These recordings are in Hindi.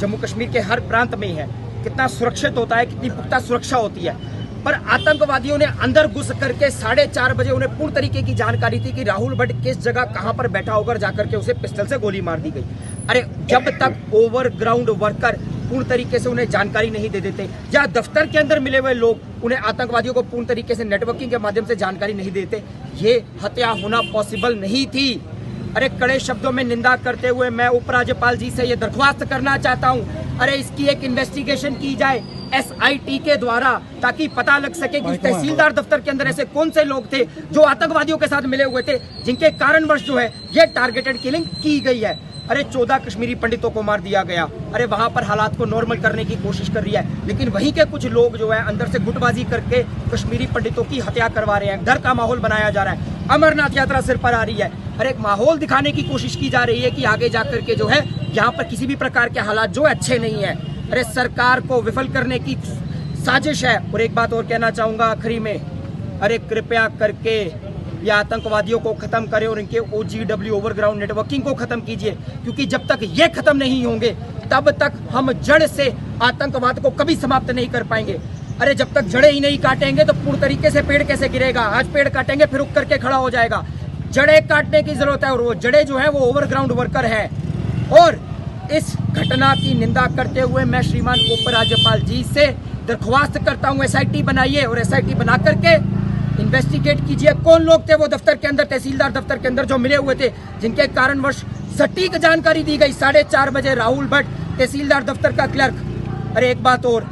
जम्मू कश्मीर के हर प्रांत में है, कितना सुरक्षित होता है, कितनी पुख्ता सुरक्षा होती है। पर आतंकवादियों ने अंदर घुस करके 4:30 बजे उन्हें पूर्ण तरीके की जानकारी थी कि राहुल भट्ट किस जगह कहां पर बैठा होकर जाकर के उसे पिस्टल से गोली मार दी गई। अरे जब तक ओवरग्राउंड वर्कर पूर्ण तरीके से उन्हें जानकारी नहीं दे देते, या दफ्तर के अंदर मिले हुए लोग उन्हें आतंकवादियों को पूर्ण तरीके से नेटवर्किंग के माध्यम से जानकारी नहीं देते, ये हत्या होना पॉसिबल नहीं थी। अरे कड़े शब्दों में निंदा करते हुए मैं उपराज्यपाल जी से ये दरख्वास्त करना चाहता हूँ, अरे इसकी एक इन्वेस्टिगेशन की जाए SIT के द्वारा, ताकि पता लग सके कि तहसीलदार दफ्तर के अंदर ऐसे कौन से लोग थे जो आतंकवादियों के साथ मिले हुए थे, जिनके कारणवश जो है ये टारगेटेड किलिंग की गई है। अरे 14 कश्मीरी पंडितों को मार दिया गया, अरे वहां पर हालात को नॉर्मल करने की कोशिश कर रही है, लेकिन वहीं के कुछ लोग जो है अंदर से गुटबाजी करके कश्मीरी पंडितों की हत्या करवा रहे हैं, डर का माहौल बनाया जा रहा है। अमरनाथ यात्रा सिर पर आ रही है, अरे एक माहौल दिखाने की कोशिश की जा रही है कि आगे जाकर के जो है यहाँ पर किसी भी प्रकार के हालात जो अच्छे नहीं है। अरे सरकार को विफल करने की साजिश है। और एक बात और कहना चाहूंगा आखिरी में, अरे कृपया करके ये आतंकवादियों को खत्म करें और इनके OGW ओवरग्राउंड नेटवर्किंग को खत्म कीजिए, क्योंकि जब तक ये खत्म नहीं होंगे तब तक हम जड़ से आतंकवाद को कभी समाप्त नहीं कर पाएंगे। अरे जब तक जड़ें ही नहीं काटेंगे तो पूर्ण तरीके से पेड़ कैसे गिरेगा? आज पेड़ काटेंगे फिर उग करके खड़ा हो जाएगा। जड़ें काटने की जरूरत है, और वो जड़ें जो है वो ओवरग्राउंड वर्कर है। और इस घटना की निंदा करते हुए मैं श्रीमान उपराज्यपाल जी से दरख्वास्त करता हूं, SIT बनाइए और SIT बना करके इन्वेस्टिगेट कीजिए कौन लोग थे वो दफ्तर के अंदर, तहसीलदार दफ्तर के अंदर जो मिले हुए थे, जिनके कारणवश सटीक जानकारी दी गई 4:30 बजे राहुल भट्ट तहसीलदार दफ्तर का क्लर्क। अरे एक बात और,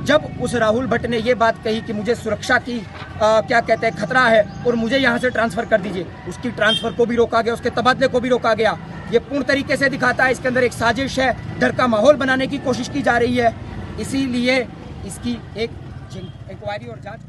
जब उस राहुल भट्ट ने ये बात कही कि मुझे सुरक्षा की क्या कहते हैं खतरा है और मुझे यहाँ से ट्रांसफर कर दीजिए, उसकी ट्रांसफर को भी रोका गया, उसके तबादले को भी रोका गया। ये पूर्ण तरीके से दिखाता है इसके अंदर एक साजिश है, डर का माहौल बनाने की कोशिश की जा रही है। इसीलिए इसकी एक इंक्वायरी और जांच